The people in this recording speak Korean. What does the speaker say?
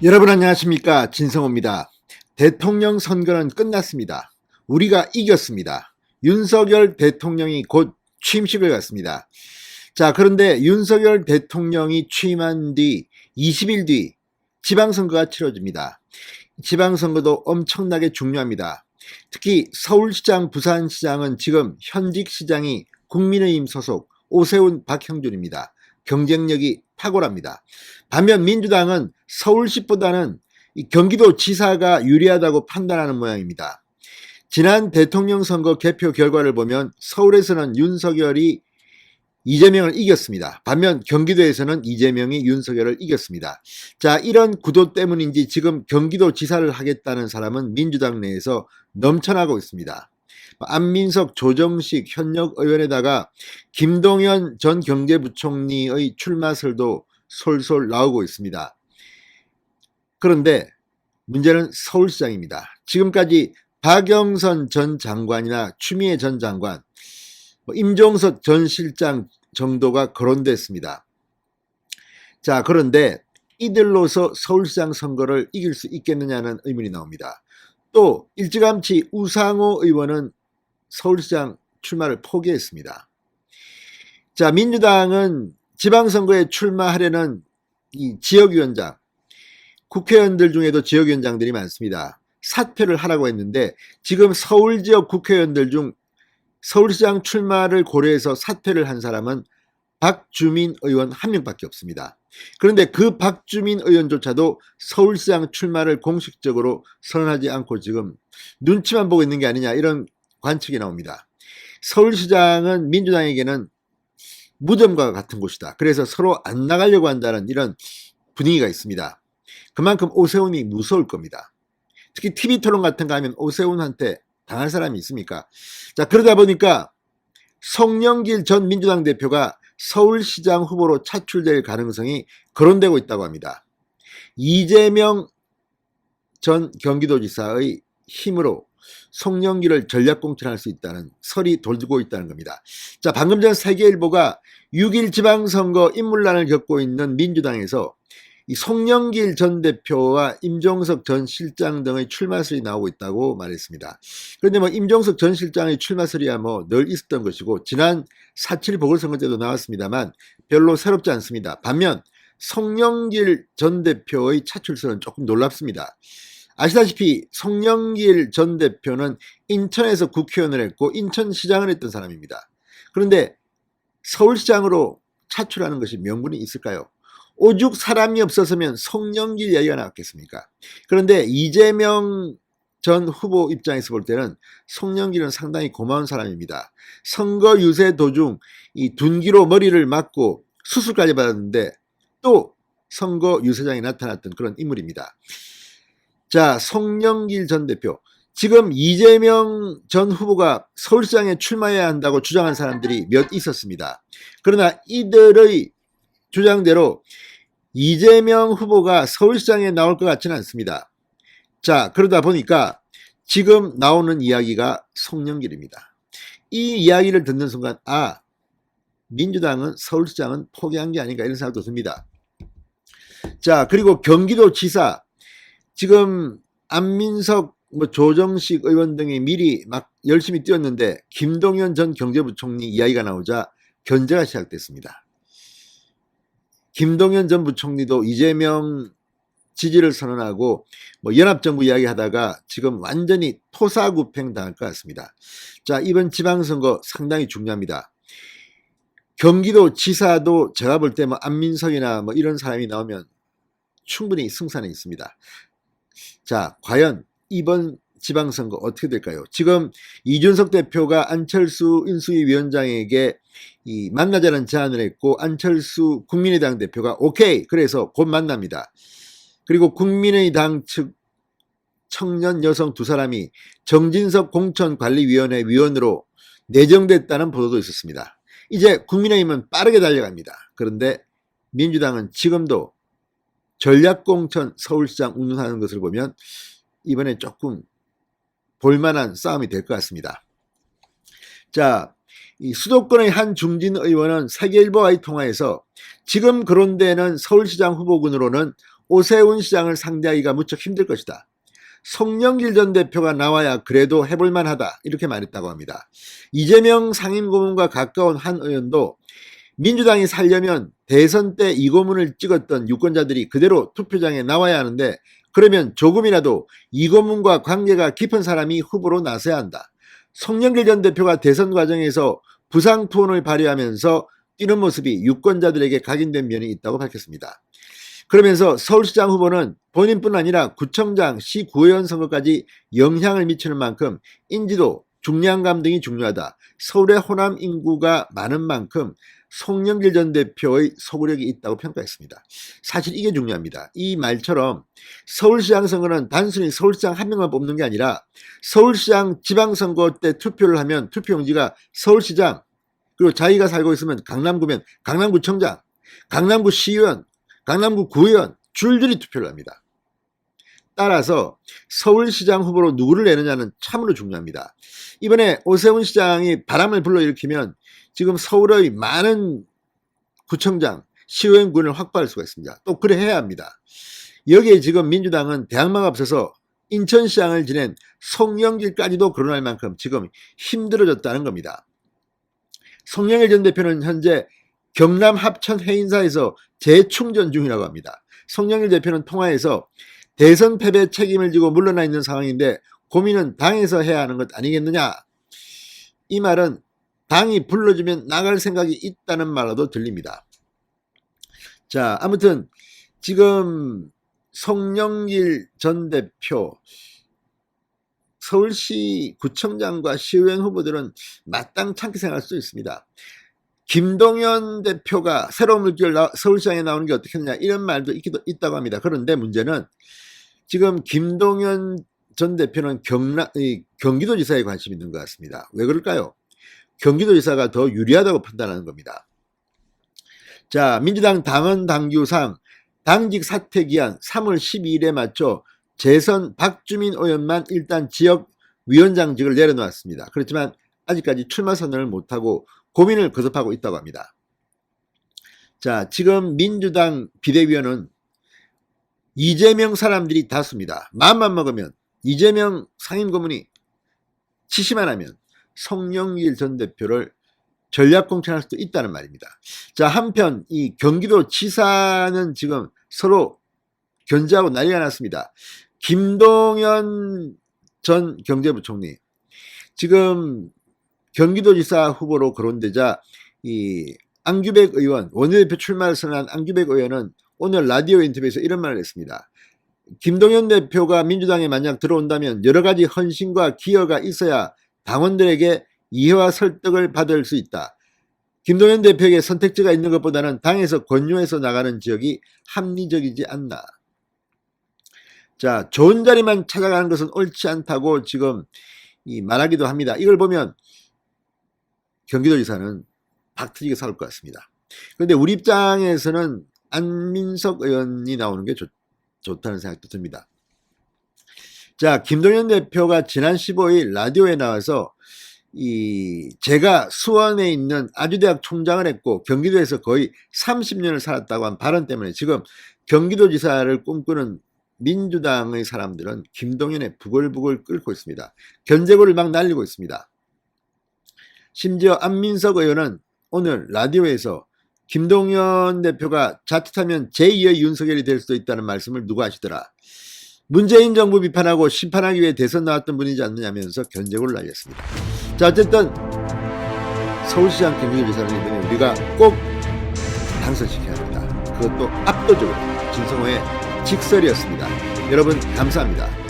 여러분 안녕하십니까, 진성호입니다. 대통령 선거는 끝났습니다. 우리가 이겼습니다. 윤석열 대통령이 곧 취임식을 갖습니다. 자, 그런데 윤석열 대통령이 취임한 뒤 20일 뒤 지방선거가 치러집니다. 지방선거도 엄청나게 중요합니다. 특히 서울시장, 부산시장은 지금 현직 시장이 국민의힘 소속 오세훈, 박형준입니다. 경쟁력이 탁월합니다. 반면 민주당은 서울시보다는 경기도 지사가 유리하다고 판단하는 모양입니다. 지난 대통령 선거 개표 결과를 보면 서울에서는 윤석열이 이재명을 이겼습니다. 반면 경기도에서는 이재명이 윤석열을 이겼습니다. 자, 이런 구도 때문인지 지금 경기도 지사를 하겠다는 사람은 민주당 내에서 넘쳐나고 있습니다. 안민석, 조정식 현역 의원에다가 김동연 전 경제부총리의 출마설도 솔솔 나오고 있습니다. 그런데 문제는 서울시장입니다. 지금까지 박영선 전 장관이나 추미애 전 장관, 임종석 전 실장 정도가 거론됐습니다. 자, 그런데 이들로서 서울시장 선거를 이길 수 있겠느냐는 의문이 나옵니다. 또 일찌감치 우상호 의원은 서울시장 출마를 포기했습니다. 자, 민주당은 지방선거에 출마하려는 이 지역위원장, 국회의원들 중에도 지역위원장들이 많습니다. 사퇴를 하라고 했는데 지금 서울 지역 국회의원들 중 서울시장 출마를 고려해서 사퇴를 한 사람은 박주민 의원 한 명밖에 없습니다. 그런데 그 박주민 의원조차도 서울시장 출마를 공식적으로 선언하지 않고 지금 눈치만 보고 있는 게 아니냐, 이런 관측이 나옵니다. 서울시장은 민주당에게는 무덤과 같은 곳이다. 그래서 서로 안 나가려고 한다는 이런 분위기가 있습니다. 그만큼 오세훈이 무서울 겁니다. 특히 TV토론 같은 거 하면 오세훈한테 당할 사람이 있습니까? 자, 그러다 보니까 송영길 전 민주당 대표가 서울시장 후보로 차출될 가능성이 거론되고 있다고 합니다. 이재명 전 경기도지사의 힘으로 송영길을 전략공천할 수 있다는 설이 돌고 있다는 겁니다. 자, 방금 전 세계일보가 6일 지방선거 인물난을 겪고 있는 민주당에서 이 송영길 전 대표와 임종석 전 실장 등의 출마설이 나오고 있다고 말했습니다. 그런데 임종석 전 실장의 출마설이야 늘 있었던 것이고 지난 4.7 보궐선거 때도 나왔습니다만 별로 새롭지 않습니다. 반면 송영길 전 대표의 차출설은 조금 놀랍습니다. 아시다시피 송영길 전 대표는 인천에서 국회의원을 했고 인천시장을 했던 사람입니다. 그런데 서울시장으로 차출하는 것이 명분이 있을까요? 오죽 사람이 없었으면 송영길 이야기가 나왔겠습니까? 그런데 이재명 전 후보 입장에서 볼 때는 송영길은 상당히 고마운 사람입니다. 선거 유세 도중 이 둔기로 머리를 맞고 수술까지 받았는데 또 선거 유세장에 나타났던 그런 인물입니다. 자, 송영길 전 대표. 지금 이재명 전 후보가 서울시장에 출마해야 한다고 주장한 사람들이 몇 있었습니다. 그러나 이들의 주장대로 이재명 후보가 서울시장에 나올 것 같지는 않습니다. 자, 그러다 보니까 지금 나오는 이야기가 송영길입니다. 이 이야기를 듣는 순간 민주당은 서울시장은 포기한 게 아닌가, 이런 생각도 듭니다. 자, 그리고 경기도지사, 지금 안민석, 조정식 의원 등이 미리 막 열심히 뛰었는데 김동연 전 경제부총리 이야기가 나오자 견제가 시작됐습니다. 김동연 전 부총리도 이재명 지지를 선언하고 연합정부 이야기하다가 지금 완전히 토사구팽 당할 것 같습니다. 자, 이번 지방선거 상당히 중요합니다. 경기도 지사도 제가 볼 때 안민석이나 이런 사람이 나오면 충분히 승산이 있습니다. 자, 과연 이번 지방선거 어떻게 될까요? 지금 이준석 대표가 안철수 인수위 위원장에게 만나자는 제안을 했고 안철수 국민의당 대표가 오케이, 그래서 곧 만납니다. 그리고 국민의당 측 청년 여성 두 사람이 정진석 공천관리위원회 위원으로 내정됐다는 보도도 있었습니다. 이제 국민의힘은 빠르게 달려갑니다. 그런데 민주당은 지금도 전략공천 서울시장 운운하는 것을 보면 이번에 조금 볼만한 싸움이 될 것 같습니다. 자, 이 수도권의 한 중진 의원은 세계일보와의 통화에서 지금 거론되는 서울시장 후보군으로는 오세훈 시장을 상대하기가 무척 힘들 것이다. 송영길 전 대표가 나와야 그래도 해볼만 하다. 이렇게 말했다고 합니다. 이재명 상임고문과 가까운 한 의원도 민주당이 살려면 대선 때 이 고문을 찍었던 유권자들이 그대로 투표장에 나와야 하는데 그러면 조금이라도 이 고문과 관계가 깊은 사람이 후보로 나서야 한다. 송영길 전 대표가 대선 과정에서 부상투혼을 발휘하면서 뛰는 모습이 유권자들에게 각인된 면이 있다고 밝혔습니다. 그러면서 서울시장 후보는 본인뿐 아니라 구청장, 시구의원 선거까지 영향을 미치는 만큼 인지도, 중량감 등이 중요하다. 서울의 호남 인구가 많은 만큼 송영길 전 대표의 소구력이 있다고 평가했습니다. 사실 이게 중요합니다. 이 말처럼 서울시장 선거는 단순히 서울시장 한 명만 뽑는 게 아니라 서울시장 지방선거 때 투표를 하면 투표용지가 서울시장, 그리고 자기가 살고 있으면 강남구면 강남구청장, 강남구 시의원, 강남구 구의원 줄줄이 투표를 합니다. 따라서 서울시장 후보로 누구를 내느냐는 참으로 중요합니다. 이번에 오세훈 시장이 바람을 불러일으키면 지금 서울의 많은 구청장, 시의원군을 확보할 수가 있습니다. 또 그래 해야 합니다. 여기에 지금 민주당은 대항마가 없어서 인천시장을 지낸 송영길까지도 거론할 만큼 지금 힘들어졌다는 겁니다. 송영길 전 대표는 현재 경남 합천 해인사에서 재충전 중이라고 합니다. 송영길 대표는 통화에서 대선 패배 책임을 지고 물러나 있는 상황인데 고민은 당에서 해야 하는 것 아니겠느냐. 이 말은 당이 불러주면 나갈 생각이 있다는 말로도 들립니다. 자, 아무튼 지금 송영길 전 대표 서울시 구청장과 시의원 후보들은 마땅찮게 생각할 수 있습니다. 김동연 대표가 새로운 물결 서울시장에 나오는 게 어떻겠느냐 이런 말도 있다고 합니다. 그런데 문제는 지금 김동연 전 대표는 경기도지사에 관심이 있는 것 같습니다. 왜 그럴까요? 경기도지사가 더 유리하다고 판단하는 겁니다. 자, 민주당 당헌 당규상 당직 사퇴 기한 3월 12일에 맞춰 재선 박주민 의원만 일단 지역위원장직을 내려놓았습니다. 그렇지만 아직까지 출마 선언을 못하고 고민을 거듭하고 있다고 합니다. 자, 지금 민주당 비대위원은 이재명 사람들이 다수입니다. 마음만 먹으면 이재명 상임고문이 지시만 하면 송영길 전 대표를 전략 공천할 수도 있다는 말입니다. 자, 한편 이 경기도 지사는 지금 서로 견제하고 난리가 났습니다. 김동연 전 경제부총리 지금 경기도지사 후보로 거론되자 이 안규백 의원, 원내대표 출마를 선언한 안규백 의원은 오늘 라디오 인터뷰에서 이런 말을 했습니다. 김동연 대표가 민주당에 만약 들어온다면 여러 가지 헌신과 기여가 있어야 당원들에게 이해와 설득을 받을 수 있다. 김동연 대표에게 선택지가 있는 것보다는 당에서 권유해서 나가는 지역이 합리적이지 않나. 자, 좋은 자리만 찾아가는 것은 옳지 않다고 지금 말하기도 합니다. 이걸 보면 경기도지사는 박터지게 싸울 것 같습니다. 그런데 우리 입장에서는 안민석 의원이 나오는 게 좋다는 생각도 듭니다. 자, 김동연 대표가 지난 15일 라디오에 나와서 제가 수원에 있는 아주대학 총장을 했고 경기도에서 거의 30년을 살았다고 한 발언 때문에 지금 경기도지사를 꿈꾸는 민주당의 사람들은 김동연의 부글부글 끓고 있습니다. 견제구를 막 날리고 있습니다. 심지어 안민석 의원은 오늘 라디오에서 김동연 대표가 자칫하면 제2의 윤석열이 될 수도 있다는 말씀을 누가 하시더라. 문재인 정부 비판하고 심판하기 위해 대선 나왔던 분이지 않느냐면서 견제구를 날렸습니다. 자, 어쨌든 서울시장 경기도지사는 이번에 우리가 꼭 당선시켜야 합니다. 그것도 압도적으로 진성호의 직설이었습니다. 여러분 감사합니다.